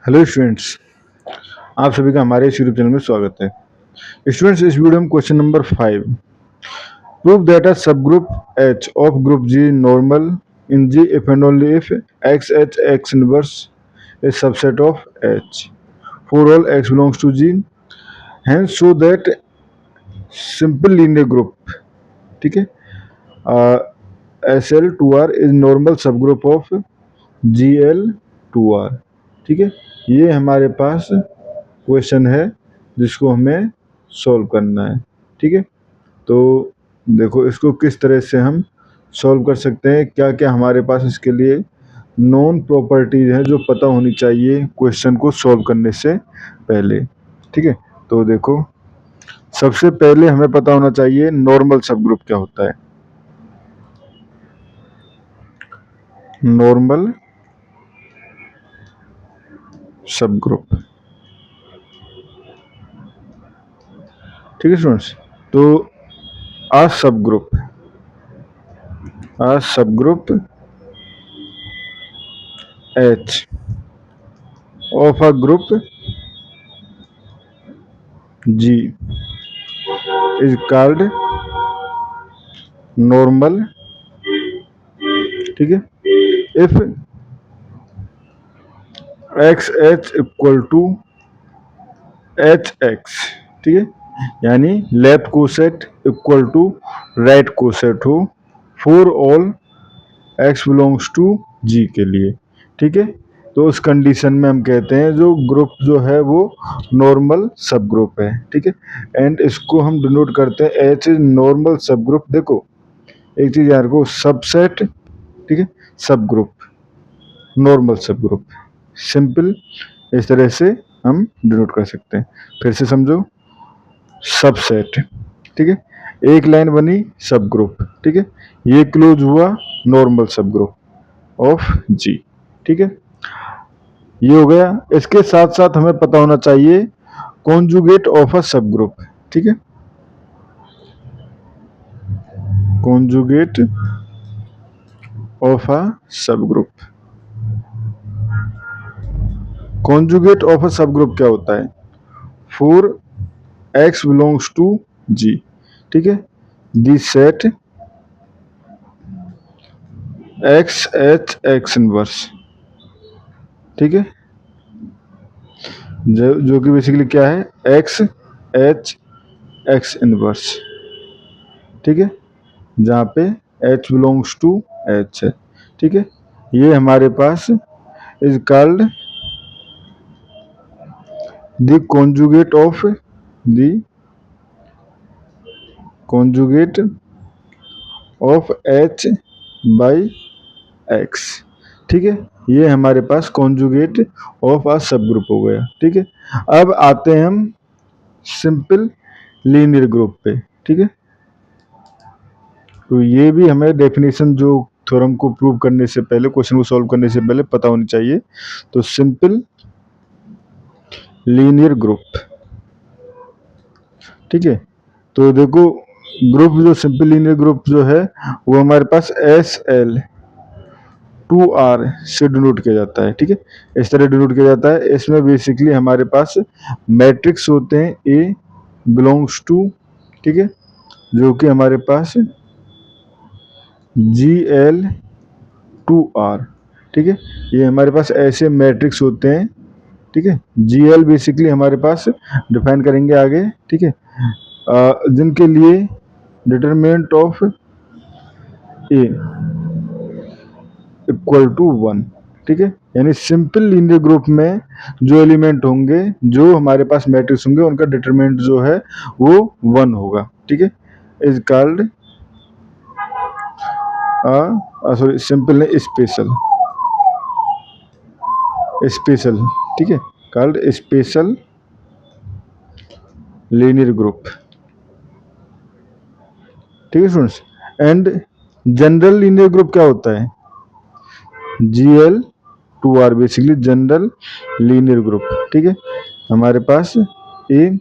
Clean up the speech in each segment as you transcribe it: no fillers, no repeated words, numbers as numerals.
Hello students, आप सभी का हमारे इस यूट्यूब चैनल में स्वागत है। स्टूडेंट्स, इस वीडियो में question number 5, prove that a subgroup H of group G normal in G if and only if X inverse is subset of H for all X belongs to G, hence show that simple linear group, ठीक है, SL2R is normal subgroup of GL2R, ठीक है। ये हमारे पास question है जिसको हमें solve करना है, ठीक है। तो देखो इसको किस तरह से हम सॉल्व कर सकते हैं, क्या क्या हमारे पास इसके लिए नॉन प्रॉपर्टीज है जो पता होनी चाहिए क्वेश्चन को सॉल्व करने से पहले, ठीक है। तो देखो, सबसे पहले हमें पता होना चाहिए नॉर्मल सब ग्रुप क्या होता है। नॉर्मल सब ग्रुप, ठीक है स्टूडेंट्स। तो आ सब group H of a group G is called normal, ठीक है, if XH equal to HX, ठीक है, यानी left coset equal to right coset हो for all X belongs to G के लिए, ठीक है। तो उस कंडीशन में हम कहते हैं जो ग्रुप जो है वो नॉर्मल सब ग्रुप है, ठीक है। एंड इसको हम डिनोट करते हैं H इज नॉर्मल सब ग्रुप। देखो एक चीज यार को, सबसेट, ठीक है, सब ग्रुप, नॉर्मल सब ग्रुप, सिंपल इस तरह से हम डिनोट कर सकते हैं। फिर से समझो, सबसेट, ठीक है, एक लाइन बनी सब ग्रुप, ठीक है, ये क्लोज हुआ normal subgroup of G, ठीक है, ये हो गया। इसके साथ साथ हमें पता होना चाहिए कॉन्जुगेट ऑफ अ सब ग्रुप, ठीक है, कॉन्जुगेट ऑफ अ सब ग्रुप। कॉन्जुगेट ऑफ अ सब ग्रुप क्या होता है? For X belongs to G, ठीक है, दी सेट X इनवर्स, ठीक है, जो कि बेसिकली क्या है, X इनवर्स, ठीक है, जहाँ पे H बिलोंग्स टू H है, ठीक है। ये हमारे पास is called the conjugate of H by X, ठीक है। ये हमारे पास कॉन्जुगेट ऑफ अ सब ग्रुप हो गया, ठीक है। अब आते हैं हम सिंपल लीनियर ग्रुप पे, ठीक है। तो ये भी हमें डेफिनेशन जो थ्योरम को प्रूव करने से पहले, क्वेश्चन को सॉल्व करने से पहले पता होनी चाहिए। तो सिंपल लीनियर ग्रुप, ठीक है। तो देखो, ग्रुप जो सिंपल लीनियर ग्रुप जो है वो हमारे पास SL2R से डिनोट किया जाता है, ठीक है, इस तरह डिनोट किया जाता है। इसमें बेसिकली हमारे पास मैट्रिक्स होते हैं A बिलोंग्स टू, ठीक है, जो कि हमारे पास GL2R, ठीक है, ये हमारे पास ऐसे मैट्रिक्स होते हैं, ठीक है। GL बेसिकली हमारे पास डिफाइन करेंगे आगे, ठीक है, जिनके लिए determinant of A equal to 1, ठीक है, यानी सिंपल लीनियर ग्रुप में जो एलिमेंट होंगे, जो हमारे पास मैट्रिक्स होंगे, उनका डिटरमिनेंट जो है वो 1 होगा, ठीक है, इज कॉल्ड सॉरी सिंपल नहीं, स्पेशल, ठीक है, कॉल्ड स्पेशल लीनियर ग्रुप, ठीक है students. And general linear group क्या होता है? GL2R basically general linear group, ठीक है, हमारे पास ए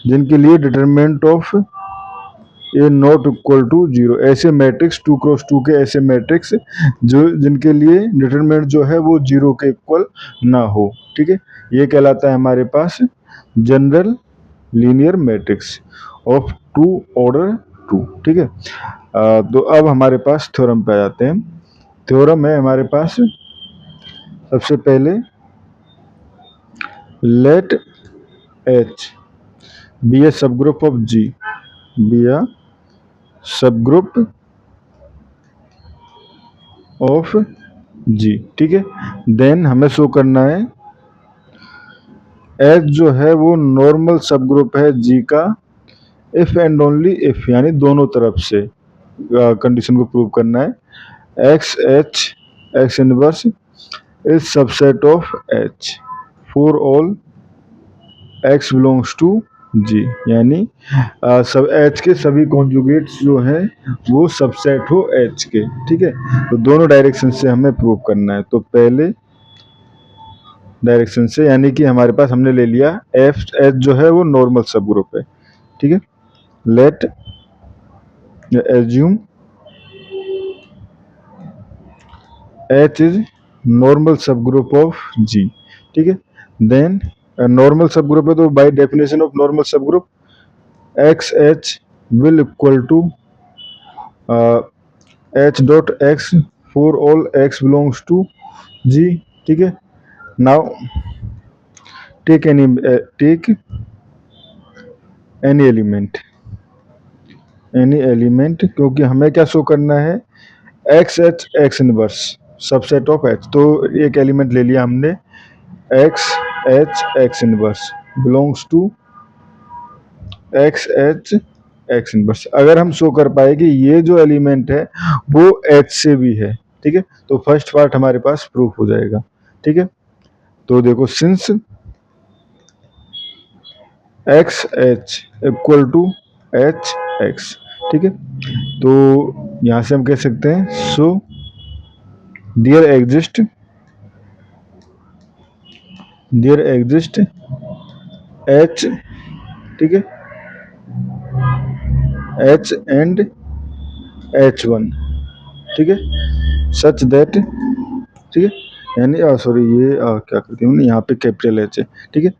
जिनके लिए determinant of A not equal to zero. ऐसे मैट्रिक्स 2x2 के ऐसे मैट्रिक्स जो जिनके लिए डिटरमिनेंट जो है वो जीरो के इक्वल ना हो। ठीक है, ये कहलाता है हमारे पास general linear matrix of two order two. ठीक है, तो अब हमारे पास थ्योरम पे आ जाते हैं। थ्योरम है हमारे पास सबसे पहले लेट एच बी ए सब ग्रुप ऑफ जी, बी ए सब ग्रुप ऑफ जी। ठीक है, देन हमें शो करना है एच जो है वो नॉर्मल सब ग्रुप है जी का इफ एंड ओनली इफ, यानी दोनों तरफ से कंडीशन को प्रूव करना है। X H X inverse is subset of H for all X belongs to G, यानी सब एच के सभी कॉन्जुगेट्स जो हैं वो सबसेट हो एच के। ठीक है, तो दोनों डायरेक्शन से हमें प्रूव करना है। तो पहले डायरेक्शन से, यानी कि हमारे पास हमने ले लिया एफ एच जो है वो नॉर्मल सब ग्रुप है। ठीक है, let assume H is normal subgroup of G. ठीक है, देन नॉर्मल सब ग्रुप है तो by definition of normal subgroup X H will equal to H dot X for all X belongs to G. ठीक है, now take any element, क्योंकि हमें क्या show करना है X H X inverse subset of H. तो एक element ले लिया हमने X H X inverse belongs to X H X inverse. अगर हम शो कर पाए कि ये जो एलिमेंट है वो एच से भी है, ठीक है, तो फर्स्ट पार्ट हमारे पास प्रूफ हो जाएगा। ठीक है, तो देखो since X H equal to H X, ठीक है, तो यहां से हम कह सकते हैं सो देयर एग्जिस्ट एच, ठीक है, एच एंड एच वन, ठीक है, सच दैट, ठीक है, यानी सॉरी ये क्या करती हूँ यहाँ पे कैपिटल एच है। ठीक है,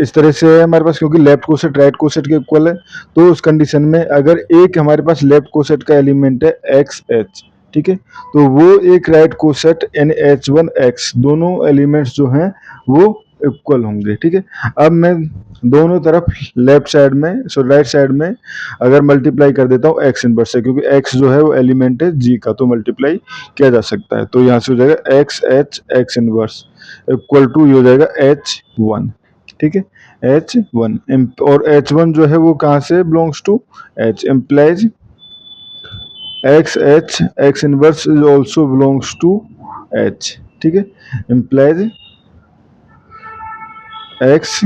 इस तरह से है हमारे पास, क्योंकि लेफ्ट कोसेट राइट कोसेट के इक्वल है, तो उस कंडीशन में अगर एक हमारे पास लेफ्ट कोसेट का एलिमेंट है एक्स एच, ठीक है, तो वो एक right coset an H one X, दोनों एलिमेंट्स जो हैं वो इक्वल होंगे। ठीक है, अब मैं दोनों तरफ लेफ्ट साइड में सो राइट साइड में अगर मल्टीप्लाई कर देता हूँ एक्स इनवर्स से, क्योंकि एक्स जो है वो एलिमेंट है जी का, तो मल्टीप्लाई किया जा सकता है। तो यहाँ से हो जाएगा X H X inverse equal to ये हो जाएगा एच वन। ठीक है, एच वन, और एच वन जो है वो कहाँ से belongs to H, implies X H X inverse is also belongs to H. ठीक है, implies X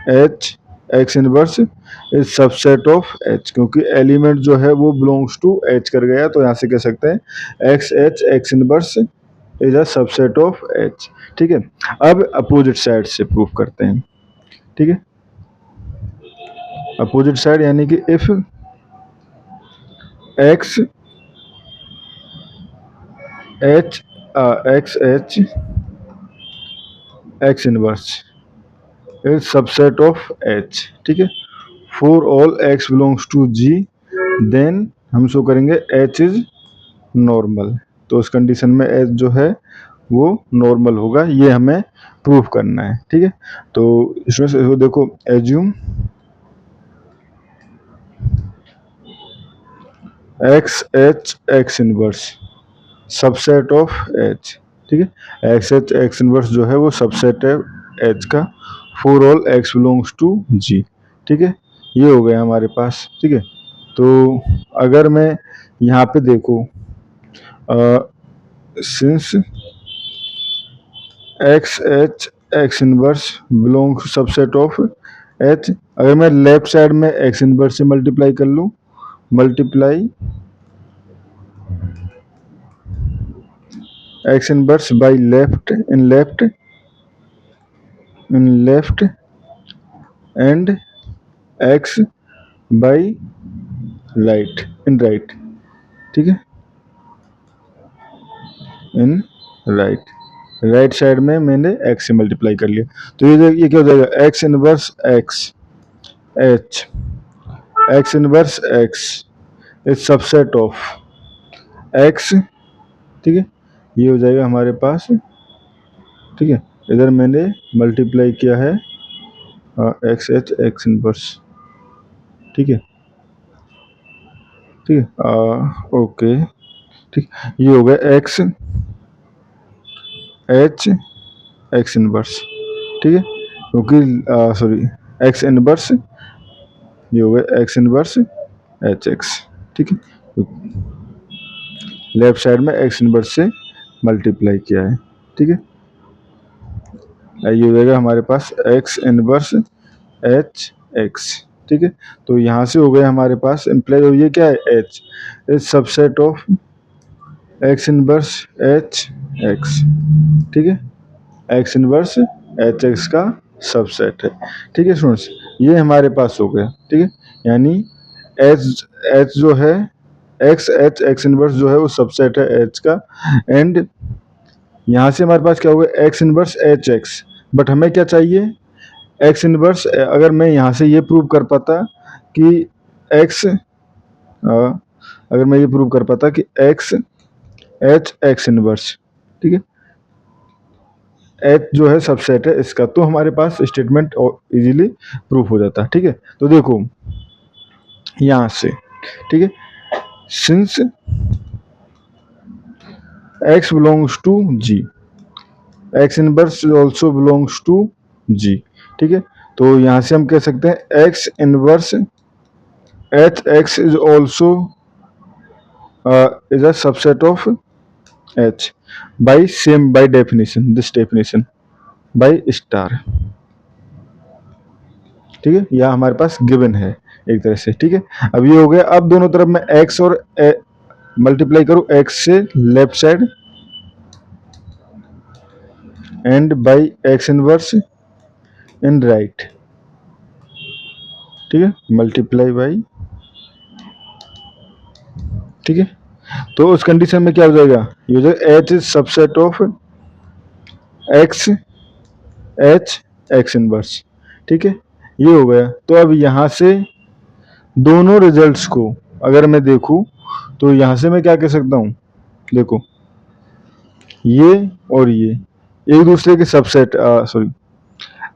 H X inverse is subset of H, क्योंकि एलिमेंट जो है वो बिलोंग्स टू एच कर गया, तो यहाँ से कह सकते हैं x H X inverse is a subset of H. ठीक है, अब अपोजिट साइड से प्रूफ करते हैं। ठीक है, अपोजिट साइड यानी कि if X H X H X inverse is subset of H, ठीक है, for all X belongs to G, then हम शो करेंगे एच इज नॉर्मल। तो उस कंडीशन में एच जो है वो नॉर्मल होगा, ये हमें प्रूफ करना है। ठीक है, तो इसमें से देखो assume x H X inverse subset of H, ठीक है, एक्स एच एक्स इनवर्स जो है वो सबसेट है एच का for all X belongs to G. ठीक है, ये हो गया हमारे पास। ठीक है, तो अगर मैं यहाँ पे देखूँ since X H X inverse belongs subset of H, अगर मैं लेफ्ट साइड में एक्स इनवर्स से मल्टीप्लाई कर लूँ, multiply x inverse by left and x by right, in right, ठीक है, इन राइट, राइट साइड में मैंने x से मल्टीप्लाई कर लिया, तो ये क्या हो जाएगा, x inverse x h, x inverse x is subset of x, ठीक है, ये हो जाएगा हमारे पास, ठीक है, इधर मैंने मल्टीप्लाई किया है एक्स एच एक्स इनवर्स, ठीक है, ठीक है, ओके, ठीक, ये हो गया एक्स एच एक्स इनवर्स, ठीक है, क्योंकि सॉरी एक्स इनवर्स, ये हो गया एक्स इनवर्स एच एक्स, ठीक है, लेफ्ट साइड में एक्स इनवर्स से मल्टीप्लाई किया है, ठीक है, ये हो जाएगा हमारे पास एक्स इनवर्स एच एक्स, ठीक है, तो यहाँ से हो गया हमारे पास इम्प्लाई, ये क्या है H is subset of X inverse H X, ठीक है, एक्स इनवर्स एच एक्स का सबसेट है, ठीक है स्टूडेंट्स, ये हमारे पास हो गया, ठीक है, यानी एच एच जो है एक्स एच एक्स इनवर्स जो है वो सबसेट है एच का, एंड यहाँ से हमारे पास क्या हो गया x inverse H x, but हमें क्या चाहिए एक्स इनवर्स, अगर मैं यहाँ से ये प्रूव कर पाता कि एक्स, अगर मैं ये प्रूव कर पाता कि एक्स एच एक्स इनवर्स, ठीक है, एच जो है सबसेट है इसका, तो हमारे पास स्टेटमेंट इजीली प्रूफ हो जाता है, ठीक है, तो देखो यहाँ से, ठीक है, since x belongs to g, x inverse also belongs to g, ठीक है, तो यहाँ से हम कह सकते हैं x inverse H x is also is a subset of h by same by definition, this definition by star, ठीक है, यह हमारे पास गिवन है एक तरह से, ठीक है, अब ये हो गया, अब दोनों तरफ मैं x और मल्टीप्लाई करूं x से left side and by x inverse in right, ठीक है, मल्टीप्लाई बाई, ठीक है, तो उस कंडीशन में क्या हो जाएगा, ये हो जाएगा H is subset of x H X inverse, ठीक है, ये हो गया, तो अब यहाँ से दोनों रिजल्ट्स को अगर मैं देखूं तो यहाँ से मैं क्या कह सकता हूँ, देखो ये और ये एक दूसरे के subset, sorry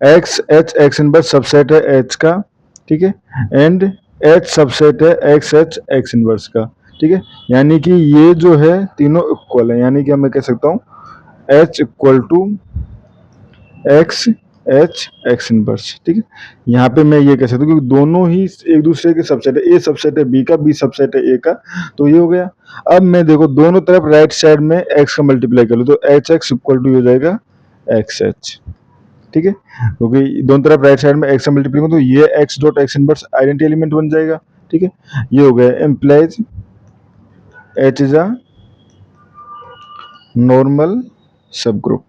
x H X inverse subset है एच का, ठीक है, एंड एच सबसेट है एक्स एच एक्स इनवर्स का, ठीक है, यानी कि ये जो है तीनों इक्वल है, यानी कि मैं कह सकता हूँ H equal to X H X inverse, ठीक है, यहाँ पे मैं ये कह सकता हूँ क्योंकि दोनों ही एक दूसरे के सबसेट है, ए सबसेट है बी का, बी सबसेट है ए का, तो ये हो गया, अब मैं देखो दोनों तरफ राइट साइड में एक्स का मल्टीप्लाई कर लूँ तो एच एक्स इक्वल टू हो जाएगा एक्स एच, ठीक है, क्योंकि दोनों तरफ राइट साइड में एक्स का मल्टीप्लाई तो ये x dot x inverse identity element बन जाएगा, ठीक है, ये हो गया implies H is a normal सब ग्रुप,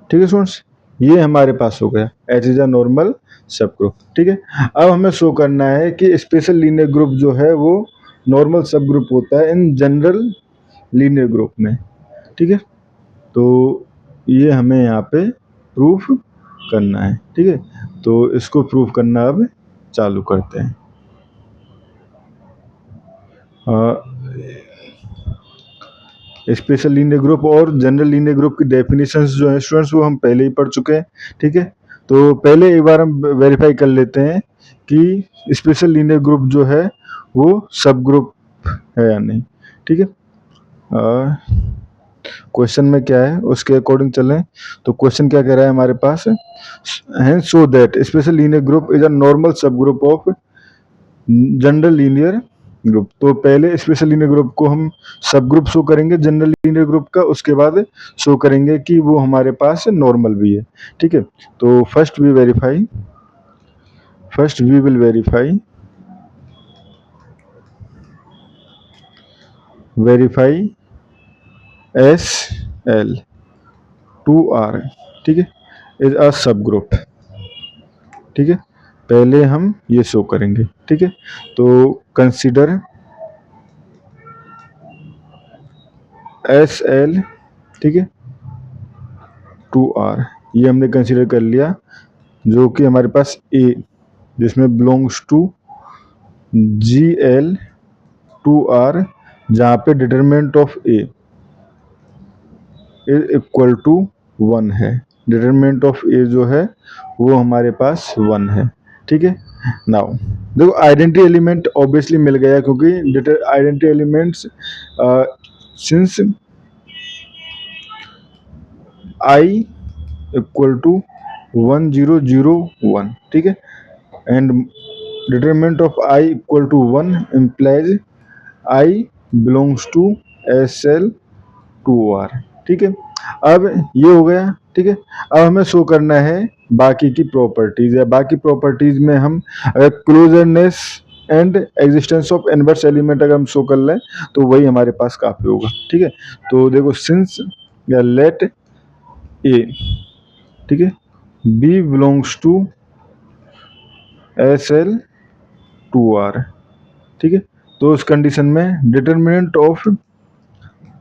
ठीक है स्टूडेंट्स, ये हमारे पास हो गया एच इज अ नॉर्मल सब ग्रुप, ठीक है, अब हमें शो करना है कि स्पेशल लीनियर ग्रुप जो है वो नॉर्मल सब ग्रुप होता है इन जनरल लीनियर ग्रुप में, ठीक है, तो ये हमें यहाँ पे प्रूफ करना है, ठीक है, तो इसको प्रूफ करना अब चालू करते हैं, स्पेशल लीनियर ग्रुप और जनरल लीनियर ग्रुप की डेफिनेशंस जो है स्टूडेंट्स वो हम पहले ही पढ़ चुके हैं, ठीक है, तो पहले एक बार हम वेरीफाई कर लेते हैं कि स्पेशल लीनियर ग्रुप जो है वो सब ग्रुप है या नहीं, ठीक है, क्वेश्चन में क्या है उसके अकॉर्डिंग चलें, तो क्वेश्चन क्या कह रहा है हमारे पास है, so that special linear group is a normal subgroup of general linear group, तो पहले स्पेशल लीनियर ग्रुप को हम सब ग्रुप शो करेंगे जनरल लीनियर ग्रुप का, उसके बाद शो करेंगे कि वो हमारे पास नॉर्मल भी है, ठीक है, तो first we will verify S L two R, ठीक है, इज अ सब ग्रुप, ठीक है, पहले हम ये शो करेंगे, ठीक है। तो कंसीडर एस एल, ठीक है, टू आर, ये हमने कंसीडर कर लिया, जो कि हमारे पास ए जिसमें belongs to G L two R, जहाँ पे determinant of A is equal to 1 है। डिटरमिनेंट ऑफ ए जो है वो हमारे पास 1 है, ठीक है। नाउ देखो आइडेंटिटी एलिमेंट ऑब्वियसली मिल गया, क्योंकि identity elements since I equal to 1001, ठीक है, and determinant of I equal to 1 implies I belongs to S L two R, ठीक है। अब ये हो गया, ठीक है। अब हमें शो करना है बाकी की प्रॉपर्टीज, या बाकी प्रॉपर्टीज में हम अगर closeness and existence of inverse element अगर हम शो कर लें तो वही हमारे पास काफी होगा, ठीक है। तो देखो सिंस या लेट ए, ठीक है, B belongs to S L two R, ठीक है, तो उस कंडीशन में determinant of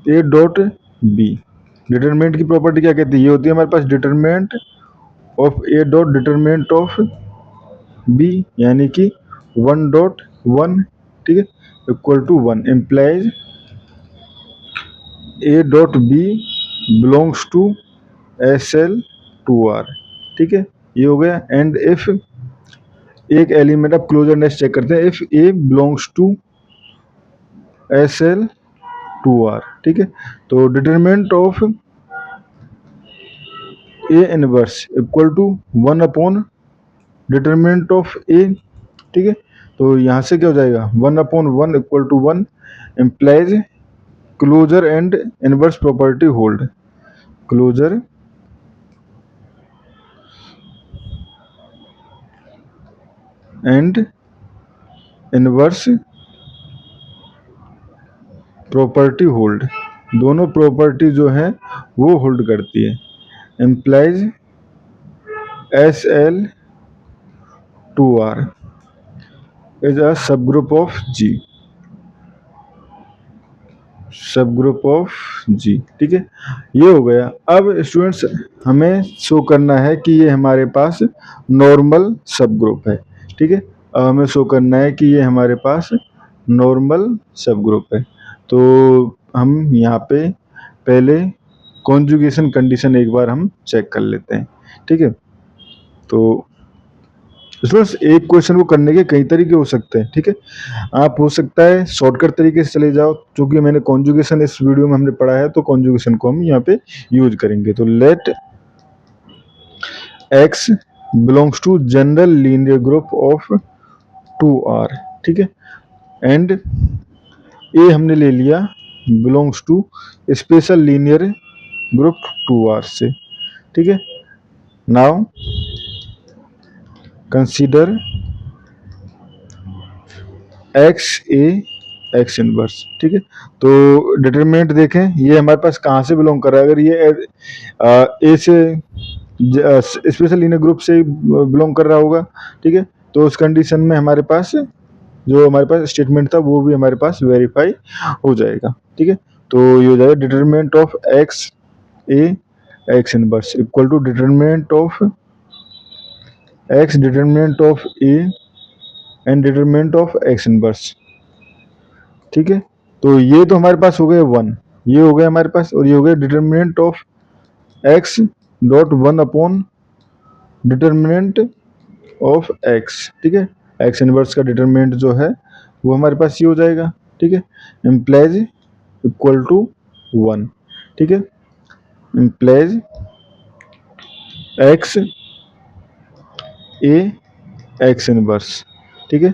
A dot B, determinant की प्रॉपर्टी क्या कहती है, ये होती है हमारे पास determinant of A dot determinant of B, यानी कि 1.1, ठीक है, equal to 1 implies A dot B belongs to S L two R, ठीक है, ये हो गया। एंड इफ एक एलिमेंट आप क्लोजरनेस चेक करते हैं, if A belongs to S L two R, ठीक है, तो determinant of A inverse equal to 1 upon determinant of A, ठीक है, तो यहाँ से क्या हो जाएगा 1 upon 1 equal to 1 implies closure and inverse property hold, closure and inverse property hold, दोनों प्रॉपर्टी जो है वो होल्ड करती है। Implies S L two R is a subgroup of जी, सब ग्रुप ऑफ जी, ठीक है, ये हो गया। अब स्टूडेंट्स हमें शो करना है कि ये हमारे पास नॉर्मल सब ग्रुप है, ठीक है, अब हमें शो करना है कि ये हमारे पास नॉर्मल सब ग्रुप है। तो हम यहाँ पे पहले कॉन्जुगेशन कंडीशन एक बार हम चेक कर लेते हैं, ठीक है। तो स्टूडेंट्स एक क्वेश्चन को करने के कई तरीके हो सकते हैं, ठीक है। आप हो सकता है शॉर्टकट तरीके से चले जाओ, क्योंकि मैंने कॉन्जुगेशन इस वीडियो में हमने पढ़ा है, तो कॉन्जुगेशन को हम यहाँ पे यूज करेंगे। तो let X belongs to general linear group of two R, ठीक है, एंड ए हमने ले लिया belongs to special linear group two R से, ठीक है। Now consider X A X inverse, ठीक है, तो डिटरमिनेंट देखें ये हमारे पास कहाँ से बिलोंग कर रहा है, अगर ये ए से स्पेशल लीनियर ग्रुप से बिलोंग कर रहा होगा, ठीक है, तो उस कंडीशन में हमारे पास जो हमारे पास स्टेटमेंट था वो भी हमारे पास वेरीफाई हो जाएगा, ठीक है। तो ये हो जाएगा determinant of X A X inverse equal to determinant of X determinant of A and determinant of X inverse, ठीक है। तो ये तो हमारे पास हो गए 1, ये हो गया हमारे पास, और ये हो गया determinant of x dot 1 upon determinant of x, ठीक है, एक्स इनवर्स का डिटरमिनेंट जो है वो हमारे पास ये हो जाएगा, ठीक है, इम्प्लाइज इक्वल टू 1, ठीक है, implies X A X inverse, ठीक है,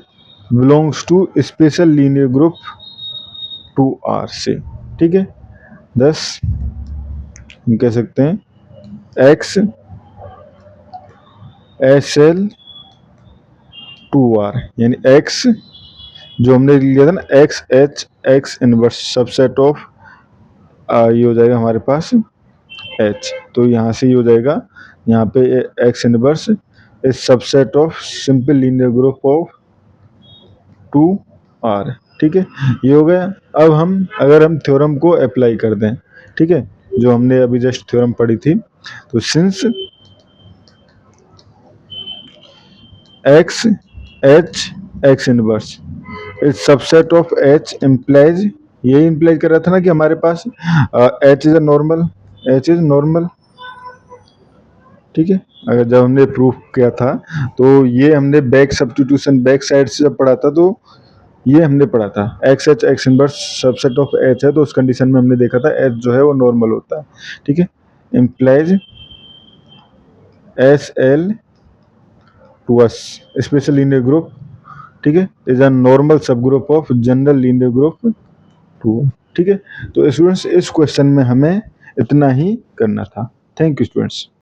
belongs to special linear group two R से, ठीक है। thus हम कह सकते हैं X S L two R, यानी एक्स जो हमने लिया था ना X H X inverse subset of ये हो जाएगा हमारे पास एच, तो यहाँ से ये हो जाएगा यहाँ पे x inverse is subset of simple linear group of 2R। ठीक है, ये हो गया। अब हम अगर हम थ्योरम को अप्लाई कर दें, ठीक है, जो हमने अभी जस्ट थ्योरम पढ़ी थी, तो since X H X inverse is subset of H implies, यही इम्प्लाई कर रहा था ना कि हमारे पास H is a normal, H is normal. ठीक है, अगर जब हमने प्रूफ किया था तो ये हमने बैक सब्स्टिट्यूशन बैक साइड से जब पढ़ा था, तो ये हमने पढ़ा था x H X inverse subset of H है, तो उस कंडीशन में हमने देखा था एच जो है वो नॉर्मल होता है। ठीक है, implies S L two as special linear group, ठीक है, is a normal subgroup of general linear group 2। ठीक है, तो स्टूडेंट्स इस क्वेश्चन में हमें इतना ही करना था। Thank you students.